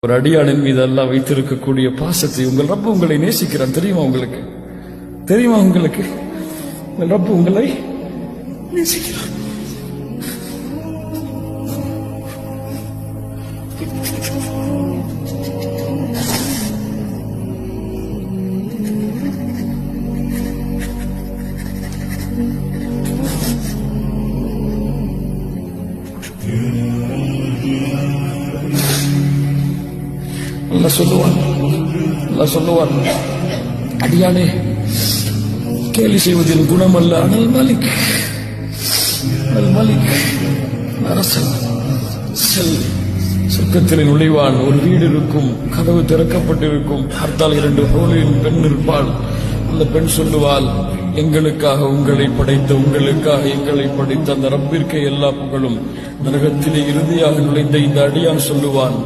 ஒரு அடியானின் மீது அல்லாஹ் வைத்திருக்கக்கூடிய பாசத்தை உங்கள் ரப்பு உங்களை நேசிக்கிறான். தெரியுமா உங்களுக்கு? தெரியுமா உங்களுக்கு? உங்கள் ரப்பு உங்களை நேசிக்கிறான். அல்லாஹ் சொல்லுவான், அடியானே, கேலி செய்வதில் குணமல்ல, அனல் மலிக், அரசன் செல். சொர்க்கத்தில் நுழைவான். ஒரு வீடு இருக்கும், கதவு திறக்கப்பட்டிருக்கும். பார்த்தால் 2 ஹோலின் பெண் இருப்பாள். அந்த பெண் சொல்லுவாள், எங்களுக்காக உங்களை படைத்த, உங்களுக்காக எங்களை படைத்த அந்த ரப்பிற்கே எல்லா புகழும். நரகத்திலே இறுதியாக நுழைந்த இந்த அடியான் சொல்லுவான்,